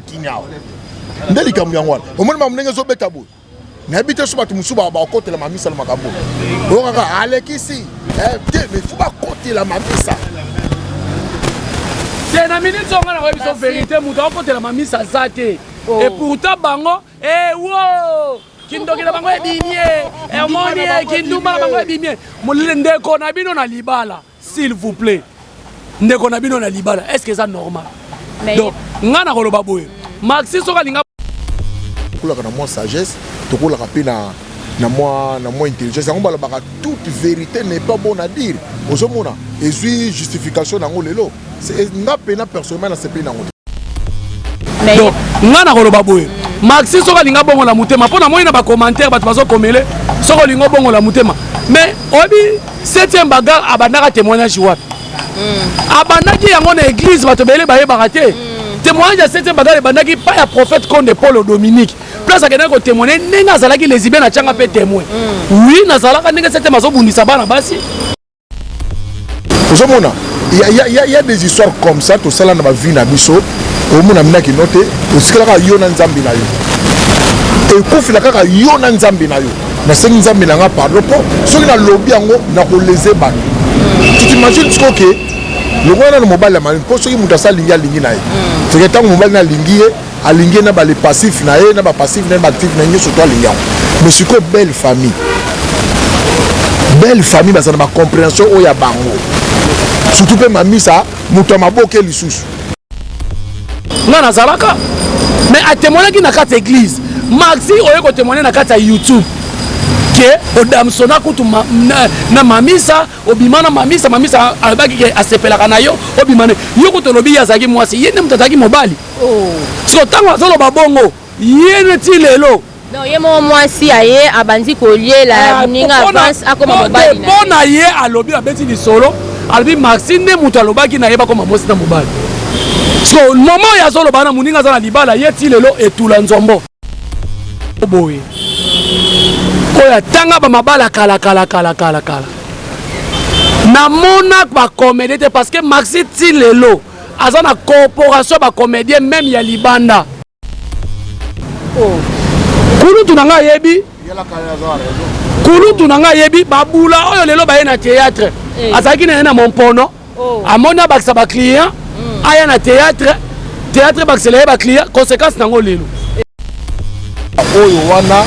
kinyao ndeli kamyangwana omoni mamnenge zo betabo na habite so batu musuba ba côté la mamisa la makambo okaka alekisi mais faut pas côté la mamisa c'est na minute on a la vérité muta côté la mamisa zate et pourtant bango wo kindokela bango ebimie moni kinduma bango ebimie molile ndeko na bino na libala s'il vous plaît ndeko na bino na libala est-ce que ça normal donc ngana koloba boye Maxi soka linga kulaka na moi sagesse to kulaka pe na moi intelligence on bala baka toute vérité n'est pas bon à dire ozomona ezui justification nango lelo c'est nga pena personnellement na sepe nango donc ngana koloba boye Maxi soka linga bongo la mutema pona moi na ba commentaire bato bazo komele soko lingo bongo la mutema mais obi 7e bagarre abandaka témoignage wapi abandaki yango na église bato bele baye barate témoignage à 7e bagarre bandaki pas ya prophète comme Paul Dominique place à quelqu'un qui témoigne nenga zalaki les ibena tchanga pe témoin oui na zalaka nenga 7e mazo bundisa bana basi ozomona il y a des histoires comme ça tout ça là na ba vie na biso omona mina ki noté osikala yo na nzambi na yo et kofila kaka yo na nzambi na yo na sengi nzambi na nga pardon po soki na lobby yango na ko leser ban tu t'imagines ce que le roi na mobile ma po soki muta sa lingi alingi na ye c'est que tant mobile na lingi alingi na ba les passifs na ye na ba passif na ba actif na nye surtout alingi yango mais c'est que belle famille basa na ba compréhension o ya bango surtout pe mami ça muta maboke lisusu na nazalaka mais a témoigner qui na carte église Maxi oye ko témoigner na carte YouTube que odamsona kutu na mamisa obimana mamisa albaki ke asepelaka na yo obimane yo kutolobi yazaki mwasi yene mtataki mobali so tango azolo babongo yene ti lelo non yemo mwasi aye abandi koliela ninga avance akoma mobali na bona ye alobi abeti ni solo albi Maxi ne mutu alobaki na yeba koma mwasi na mobali so moment ya zolo bana muninga za na libala ye ti lelo etula nzombo boye oya tanga ba mabala kala na mona ba comédie parce que Maxi ti lelo aza na corporation ba comédien même ya libanda kulu tunanga yebi babula oyo lelo ba na théâtre azaki na mompono amona ba sa ba client aya na théâtre ba client conséquence nango lelo oyo wana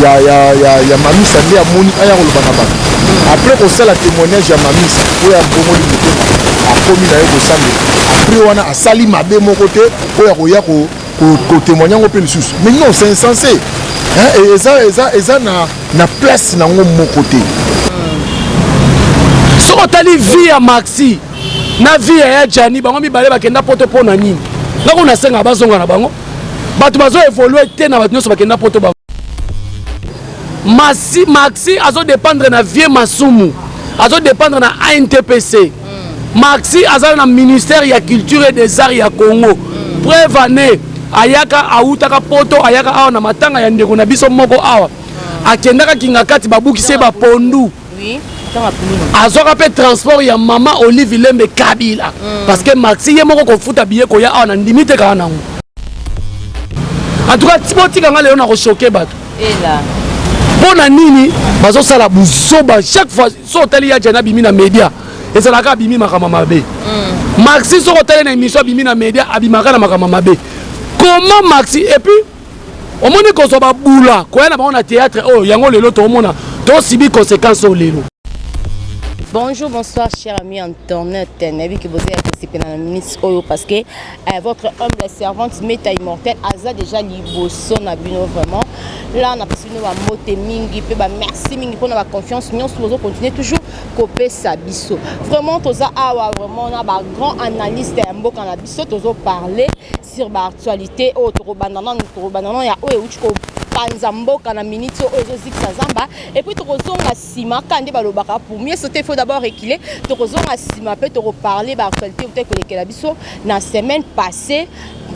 ya mamisa nde amoni aya kolobana bato après kosala témoignage ya mamisa oyo abomoli motema akomi na ye kosambela après wana asali mabe moko te oyo akoya kotémoigne yango mpe lisusu mais non c'est insensé eza na place nango moko te soki otali vie ya Maxi na vie ya Jani bango mibale bakenda poto mpo na nini ngako nasenga bazonga na bango bato bazo évoluer te na bato nyonso bakenda poto bango Maxi azo dépendre na vie masumu azo dépendre na ANTPC Maxi aza na ministère ya culture et des arts ya Congo preuve année ayaka autaka poto ayaka awa na matanga ya ndeko na biso moko awa akendaka kinga kati babukise ba pondu oui azoka pe transport ya mama Olive Lembe Kabila parce que Maxi ye moko kofuta billet ko ya awa na ndimite kana nango en tout cas tibotika nga leo na ko choquer bato ela bona nini bazo sala buzoba chaque fois so tali ya jana bimi na media ezalaka bimi makama mabe Maxi so tali na émission bimi na media abimaka na makama mabe comment Maxi et puis au monde ko so ba bula ko na ba na théâtre oh yango lelo to mona to sibi conséquences au lelo. Bonjour, bonsoir, chers amis internet. Nabi que vous êtes participé dans la ministre Oyo parce que votre humble servante Meta Immortel a déjà liboso na bino vraiment. Là, on a passé nous à moté mingi, pe ba merci mingi pour la confiance. Nous allons continuer toujours copier sa biso. Vraiment, tous awa vraiment on a ba grand analyste mbo kana biso tous parler sur ba actualité au torobanana ya oyo uchiko panzambo kana minute oyo zikisa zamba et puis tozonga sima kande balobaka pour mieux sauter faut d'abord reculer tozonga sima peut te reparler ba actualité peut-être que la biso na semaine passée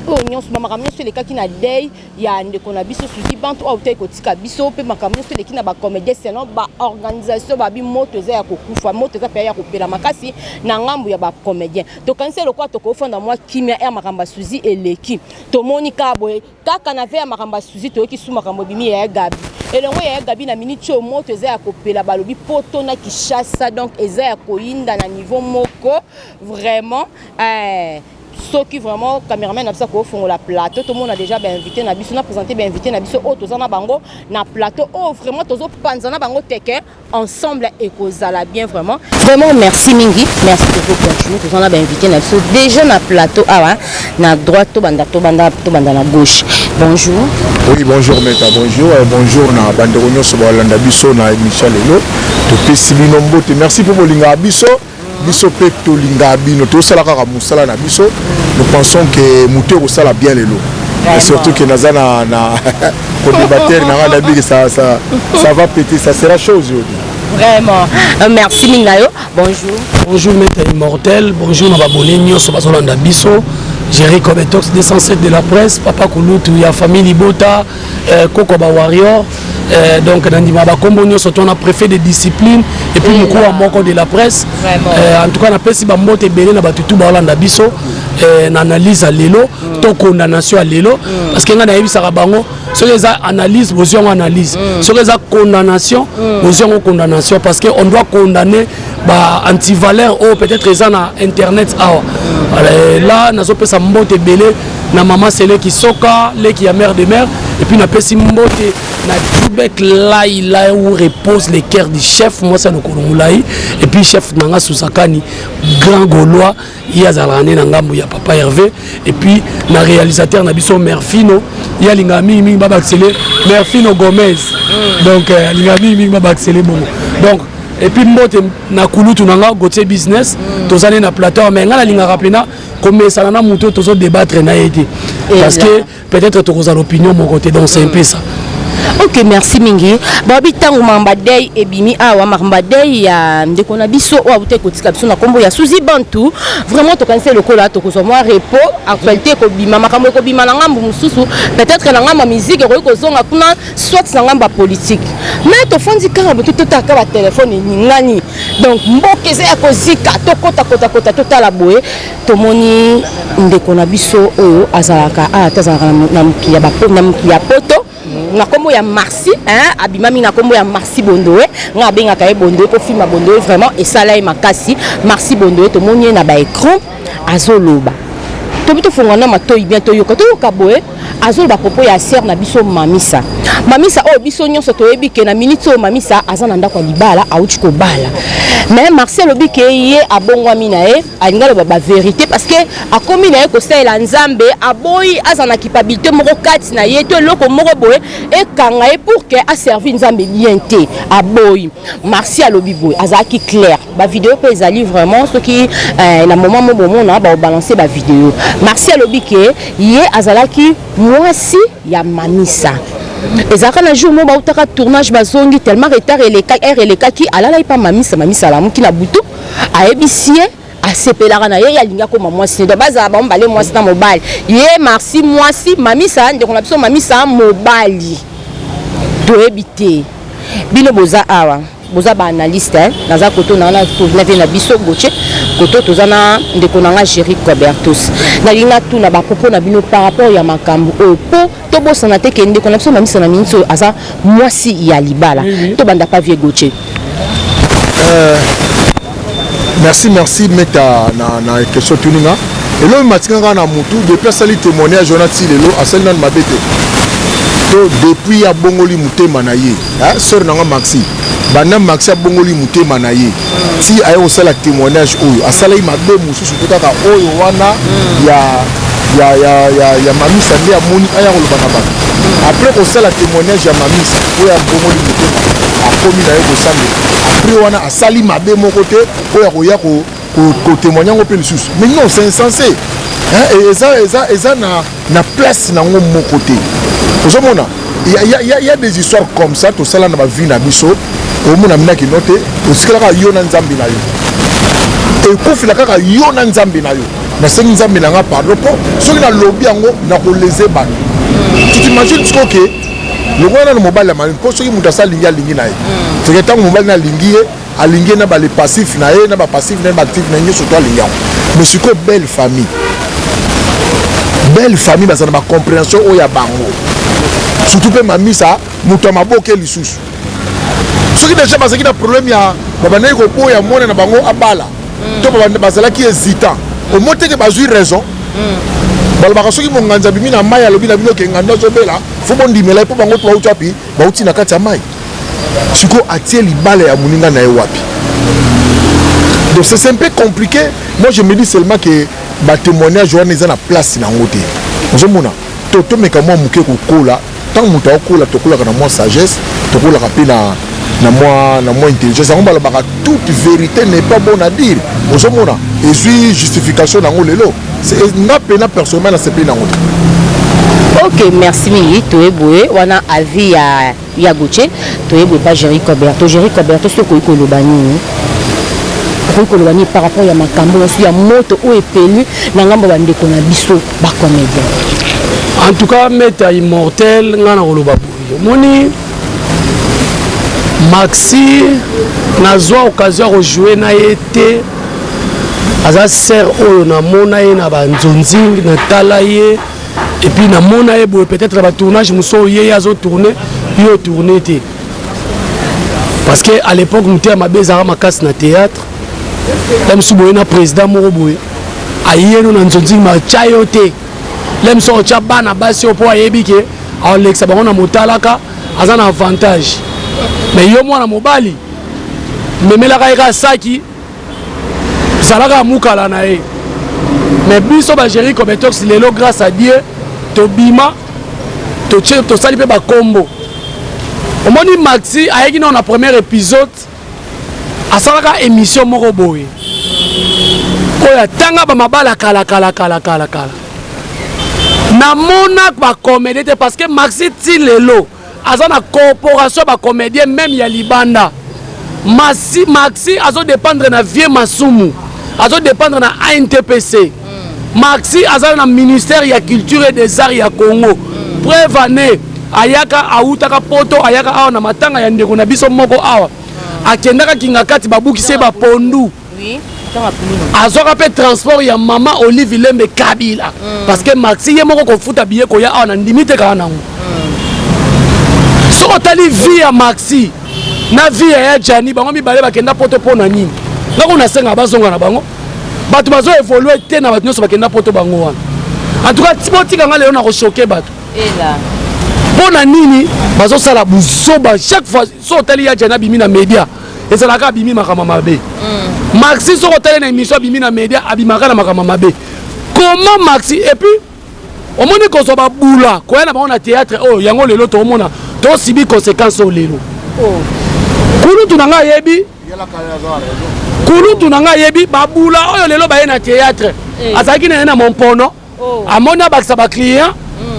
oyo nyonso makambo nyonso elekaki na dei ya ndeko na biso Suzy Bantu oyo te kotika biso pe makambo nyonso eleki na ba comédien selon ba organisation babi moto eza ya kokufa moto eza pe ya kopela makasi na ngambu ya ba comédien to kanisa lokwa to kofanda mwa kimia ya makambo Suzy eleki to moni kabo kaka na ve ya makambo Suzy to ki su makambo bimi ya Gabi elongo ya Gabi na minute o moto eza ya kopela balobi poto na Kishasa donc eza ya koyinda na niveau moko vraiment ceux qui vraiment caméraman na ko font la plateau tout le monde a déjà bien invité na biso na présenté bien invité na biso o tozana bango na plateau oh vraiment tozo panzana bango teke ensemble et kozala bien vraiment merci mingi merci de vous continuer tozana bien invité na biso déjà na plateau awa na droite to banda na gauche bonjour. Oui bonjour Meta bonjour bonjour na bande nyonso balanda biso na Michel Lelo to pesi bino mbote merci pour bolinga biso biso pe tolinga bino to sala kaka musala na biso nous pensons que muté ko sala bien lelo et surtout que nazana na ko débatteur na ngana bi ça va péter ça sera chaud aujourd'hui vraiment merci Mingayo bonjour Maître Immortel bonjour na babone nyonso bazolanda biso Jerry Kobetox 207 de la presse Papa Kulutu ya famille Libota Koko ba warrior donc nandima ba kombo nyonso to na préfet de discipline et puis moko wa moko de la presse en tout cas na pesi ba mbote belé na batutu ba olanda biso na analyse à lelo to condamnation à lelo parce que nga na yebisa bango ce les analyse besoin analyse ce les condamnation besoin condamnation parce que on doit condamner ba anti-valeur ou peut-être les na internet là nazo pesa mbote belé na maman Sele qui soka les qui a mère de mère et puis na pesi mbote na Djubek là où repose les cœurs du chef moi ça le Kolomulaï et puis chef nanga Susakani grand gaulois il y a zalane na ngambu ya papa Hervé et puis na réalisateur na biso Merfino il y a lingami mingi baba accélé Merfino Gomez donc lingami mingi baba accélé bon donc et puis mbote na kulutu nanga Gauthier business tozane na plateau mais ngala linga rapena comme ça na muto tozo débattre na été parce que peut-être tu as l'opinion mon côté donc c'est un peu ça. Ok merci mingi babi tangu mamba day ebimi awa mamba day ya ndeko na biso o abute kotika biso na kombo ya Suzy Bantu vraiment to kanise lokola to kozomwa repos actualité ko bima makambo ko bima na ngambu mususu peut-être na ngamba musique ko kozonga kuna soit na ngamba politique mais to fondi kanga to taka ba téléphone ngani donc mboke za ya kozika to kota totala boye to moni ndeko na biso o azalaka atazalaka na mkiya ba na poto na kombo ya Marcy abimami na kombo ya Marcy Bondoe nga benga kaye Bondoe pour filma Bondoe vraiment et ça là makasi Marcy Bondoe to moni na ba écran azoloba to bito fongana matoyi bien to yoka boye azoloba popo ya sœur na biso Mamisa o biso nyonso to yebi ke na minute o Mamisa azana ndako libala auti ko bala mais Marcel obike ye abongwami na ye alingalo ba vérité parce que akomi na ye ko sala nzambe aboyi azana capacité moko kati na ye to loko moko boye e kanga ye pour que a servi nzambe bien te aboyi Marcel obiboy azaki clair ba vidéo pe ezali vraiment ce qui na moment mo bomona ba balancer ba vidéo Marcel obike ye azalaki mwasi ya Mamisa ezaka na jour mo ba utaka tournage bazongi tellement retard eleka ki alala ipa Mamisa la muki na butu aebisie asepelaka na ye yalinga ko mwasi do baza ba mbale mwasi na mobile ye Marcy mwasi Mamisa ndeko na biso Mamisa mobali to ebité bino boza awa boza ba analyste naza koto na na biso goche koto tozana ndeko nanga Jerry Kobertus na linga tu na ba propos na bino par rapport ya makambo po to bosana te ke ndeko na biso Mamisa na minso aza mwasi ya libala to banda pa vie goche merci Meta na question tuninga et là matinga na mutu depuis sali témoignage Jonathan Lelo asali nan mabete to depuis ya bongoli mutema na ye sœur nanga Maxi bana Maxi bongoli mutema na ye si ayo sala témoignage oyo asala mabe mususu kaka oyo wana ya Mamisa ndia moni aya ko lobana ba après ko sala témoignage ya Mamisa oyo bongoli mutema akomi na ye ko sambe après wana asali mabe moko te oyo koya ko témoigner ngo pe lisusu mais non c'est insensé et eza na place na ngo moko te ozomona il y a des histoires comme ça to sala na ba vie na biso o mona mina ki note o sikala ka yo na nzambi na yo e ko fila kaka yo na nzambi na yo nasengi nzambe nanga pardon po soki na lobi yango na koleze bato tu t'imagines siko ke lokola na mobali ya malini po soki moto asalingi alingi na ye soki ntango mobali na alingi ye alingi ye na bale passif na ye na bapassif na ye baactif na ye nyonso to alingi yango mais sikoyo belle famille bazala na bacompréhension oyo ya bango surtout mpe mamisa moto ya maboke lisusu soki deja bazalaki na problème ya babandaki koboya mwana na bango abala to bazalaki hésitant omo teke bazwi raison balobaka soki monganza bimi na mai alobi na bino ke nganda ozobela fo bondimela ye mpo bango to bauti wapi bauti na kati ya mai sikoyo atie libala ya moninga na ye wapi donc c'est un peu compliqué moi je me dis seulement que batémoignage wana eza na place nango te ozomona tomeka mwa moke kokola ntango moto akokola tokolaka na mwa sagesse tokolaka mpe na mwa intelligence yango balobaka toute vérité n'est pas bon à dire ozomona ezwi justification nango lelo nga pena personnellement na sepeli nango te. Ok, merci mingi toyeboye wana avis ya Gauthier toyeboye pa Jerry Coberto soki koyi koloba nini par rapport à makambo ya moto ou epelu na ngambo bandeko na biso ba comédien. En tout cas Maître Immortel ngana koloba boye moni Maxi nazwa occasion de jouer na été aza ser oyo na mona ye na banzonzi na tala ye et puis na mona ye boye peut-être ba tournage muso ye azo tourner yo tourner té parce que à l'époque nous était mabeza makasi na théâtre lem suboye na président moko boye ayeno na nzonzi ma chayo te lem so cha bana basi opo ayebi ke Alexa bango na motalaka aza na avantage mais yo mwana mobali memelaka eka saki salaka mukala na ye mais biso ba Jerry Coberto lelo grâce à Dieu tobima to sali pe ba combo omoni Maxi ayeki na premier épisode asalaka émission moko boye oya tanga ba mabala kala na mona ba comédie te parce que Maxi ti lelo aza na corporation ba comédien même ya libanda Maxi azo dépendre na vieux masumu azo dépendre na ANTPC Maxi aza na ministère ya culture et des arts ya Congo preuve année ayaka autaka poto ayaka awa na matanga ya ndeko na biso moko awa akendaka kinga kati babukise ba pondu oui azoka pe transport ya mama Olive Lembe Kabila parce que Maxi ye moko kofuta biye ko ya awa na ndimite kana nango soko tali vie ya Maxi na vie ya Jani bango mibale bakenda poto pona nini ngako na senga bazonga na bango bato bazo évoluer te na bato nyonso bakenda poto bango wana en tout cas tibotika nga leo na ko choquer bato ela pona nini bazo sala buzoba chaque fois so tali ya Jana bimi na media ezalaka bimi makama mabe Maxi soko tali na émission bimi na media abimaka na makama mabe comment Maxi et puis au monde ko so ba bula ko yana ba na théâtre oh yango lelo to mona to sibi conséquences au lelo oh kulu tunanga yebi kulu tunanga yebi babula oyo lelo ba na théâtre azaki na mompono amona bakisa ba client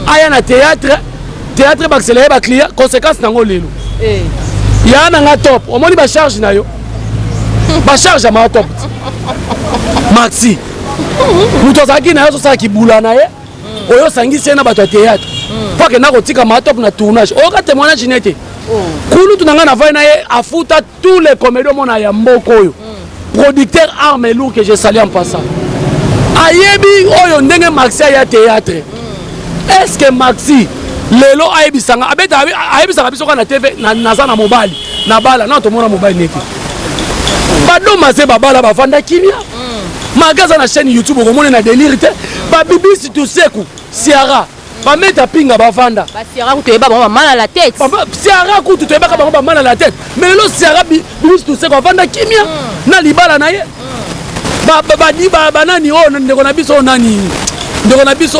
aya na théâtre bakisela ba client conséquences nango lelo ya na nga top omoni ba charge na yo ba charge ma top Maxi muto azaki na yo so saki bula na ye oyo sangisi na bato ya théâtre po ke na kotika ma top na tournage oyo ka témoignage nete kulu tunanga na vai na ye afuta tous les comédiens mona ya mboko oyo producteur arme lourd que je salue en passant ayebi oyo ndenge Maxi ya théâtre est-ce que Maxi lelo ayebisanga abeta ayebisanga biso kana TV naza na mobali na bala na tomona mobali neti bado maze babala bavanda kimia magaza na chaîne YouTube okomona na délire te ba bibisi tuseku siara ba meta pinga bavanda ba siara kutu eba ba mal à la tête siara kutu eba ba mal à la tête mais lelo siara bibisi tuseku bavanda kimia na libala na ye ba di ba nani o ndeko na biso nani ndeko na biso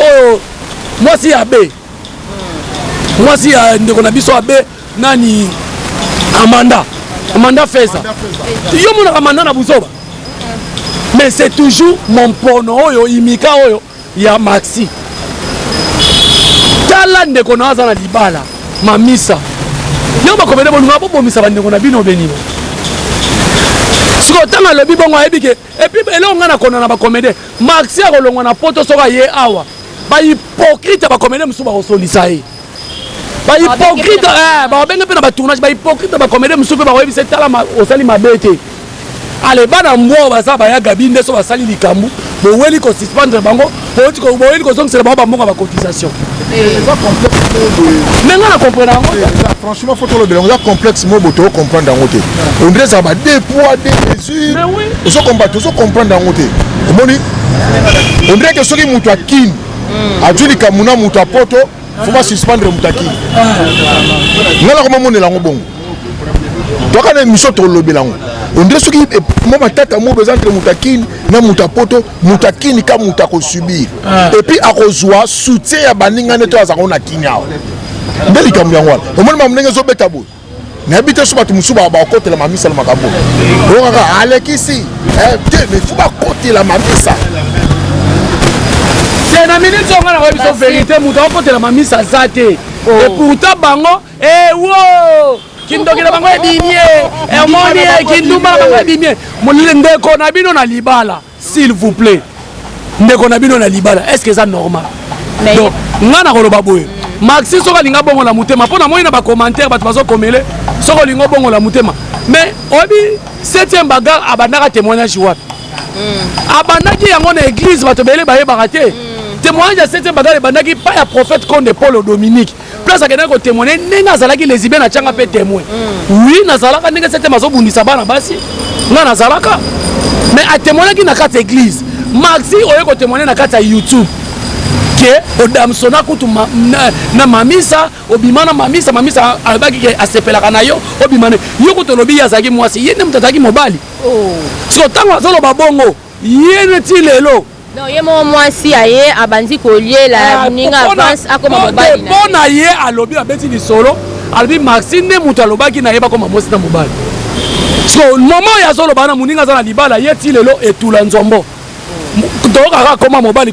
mwasi ya be mwasi ya ndeko na biso abe nani Amanda Feza yo mona Amanda na buzoba mais c'est toujours mon pono oyo imika oyo ya Maxi tala ndeko na aza na libala mamisa yo bakomede bolunga bo bomisa bandeko na bino benimo siko tanga lobi bongo ebike et puis elongo na kona na ba comédien Maxi a kolongwa na poto soka ye awa ba hypocrite ba comédien musu ba kosolisa ye ba hypocrite ba benga pe na ba tournage ba hypocrite ba comédien musu pe ba koyebisa tala osali mabete ale bana mbo baza ba ya gabinde so basali likambu bo weli ko suspendre bango bo weli ko zongsela bango ba monga ba cotisation mais nga na comprendre franchement faut le bilan complexe mo boto comprendre en côté on dirait ça va deux poids deux mesures mais oui so combattre so comprendre en côté moni on dirait que ce qui mutu akini ajuli kamuna mutu apoto faut pas suspendre mutu akini ngala ko mona la ngobongo toka na mission to lobelango on dirait ce qui moi tata mo besoin entre mutakini na mutapoto mutakini ka mutako subir et puis akozwa soutien ya baninga neto azako na kinyao ndeli kamyango o mona mamnenge zo betabo na bité so batu musuba ba okotela mamisa na makabo o kaka alekisi te mais faut pas kotela mamisa c'est na minute on na webiso vérité muta okotela mamisa zate et pourtant bango wo kindokela bango ebimie emoni kinduma bango ebimie molile ndeko na bino na libala s'il vous plaît ndeko na bino na libala est-ce que ça normal donc ngana koloba boye Maxi soka linga bongo la mutema pona moi na ba commentaire bato bazo komele soko lingo bongo la mutema mais obi 7e bagarre abandaka témoignage wapi abandaki yango na église bato bele baye barate témoignage ya 7e bagarre bandaki pas ya prophète Konde Paul Dominique place à quelqu'un qui témoigne n'est zalaki les ibé na tchanga pe témoin oui na zalaka ndenge cette mazo bundisa bana basi na zalaka mais a témoigner qui na carte église Maxi oye ko témoigner na carte YouTube que odamsona kutu na mamisa obimana mamisa albaki ke asepela kana yo obimane yo ko tolobi ya zaki mwasi yene mtataki mobali so tango zolo babongo yene ti lelo non yemo mwasi aye abandi kolie la ninga avance akoma mobali na bona ye alobi abeti ni solo albi Maxi ne mutu alobaki na yeba koma mwasi na mobali so moment ya zolo bana muninga za na libala ye ti lelo etula nzombo toka koma mobali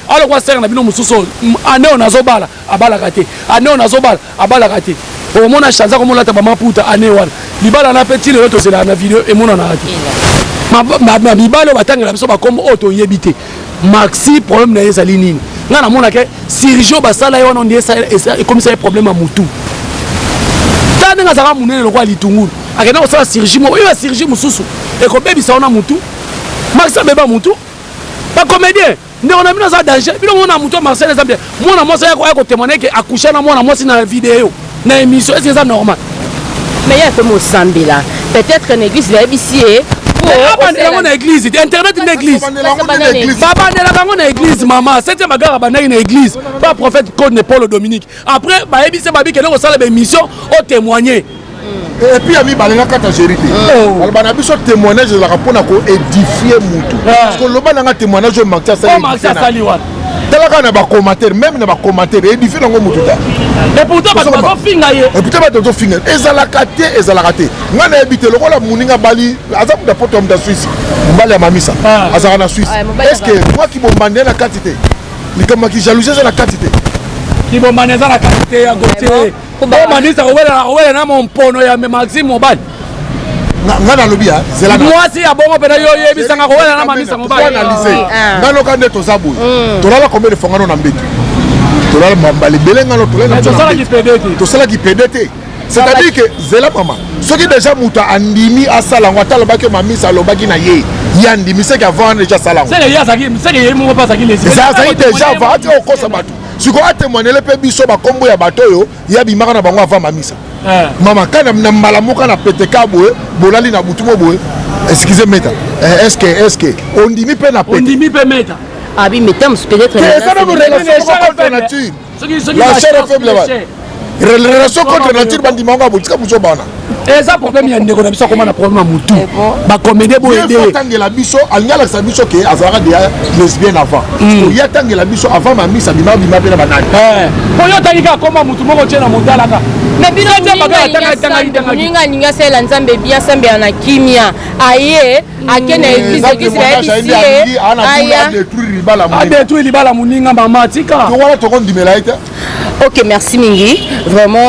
alors quoi sert na bino mususo ane on azobala abala kate ane on azobala abala kate au mona chanza comme la tabama puta ane wana libala na petit le to c'est la vidéo et mona na ati ma bibalo batangela biso ba comme auto yebité Maxi problème na ezali nini ngana mona ke Sergio basala yo on dit ça comme ça un problème à mutu tane ngazaka munene lokwa litungulu akena ko sala Sergio mo yo Sergio mususu e ko bebi sa ona mutu Maxi beba mutu pas comédien ne on a mis dans un danger puis on a mutu Marcel exemple moi ça ko témoigner que accoucher na moi c'est na vidéo na émission est-ce que ça normal mais il y a comme au Sambila peut-être une église va ici on église internet une église baba na église maman c'était ma gare bana une église pas prophète Konde Paul Dominique après ba ebise babi que on sala émission au témoigner et puis ami balenga kata vérité alba na biso témoignage la rapona ko édifier mutu parce que le bana témoignage Maxi sali wa talaka na ba commentaire même na ba commentaire édifier ngo mutu ta et pourtant ba finga ye et pourtant ba to finga ezalaka te ngana ebite lokola muninga bali azamu da poto mda Suisse mbali ya mamisa azaka na Suisse est-ce que moi qui bombande na quantité ni comme qui jalousie na quantité qui bombande na quantité ya gote ko manisa wela na mon pono ya Maxi mobile ngana lobia zela moi si abongo pena yo yebisanga ko wela na mamisa mobile ngano kande to zabu to la combien de fongano na mbetu to la mambali belenga no to la to sala ki PDT c'est-à-dire que zela mama ce qui déjà muta andimi asala ngata lobaki mamisa lobaki na ye yandimi c'est qu'avant déjà sala c'est ya zaki c'est que yemo pas zaki les ça déjà va te okosa batu siko atémoigner le pe biso ba kombo ya bato yo ya bimaka na bango avant mamisa mama kana na malamuka na PTK boye bolali na butu mo boye excusez meta est-ce que on dit mi pe na on dit mi pe meta abi metam peut-être ça ne relation contre nature la chair faible relation contre nature bandi manga botika buso bana eza problème ya ndeko na biso koma na problème ya mutu ba comédie bo aider tangela biso alingala sa biso ke azara dia lesbienne avant ya tangela biso avant mamisa bima pe na banani po yo tangika koma mutu moko tena mondala ka na bino ninga ninga sela nzambe bien sambe ana kimia aye akena église ya ici aya détruire libala muninga mama tika to wala to kondimela ite. OK, merci mingi vraiment.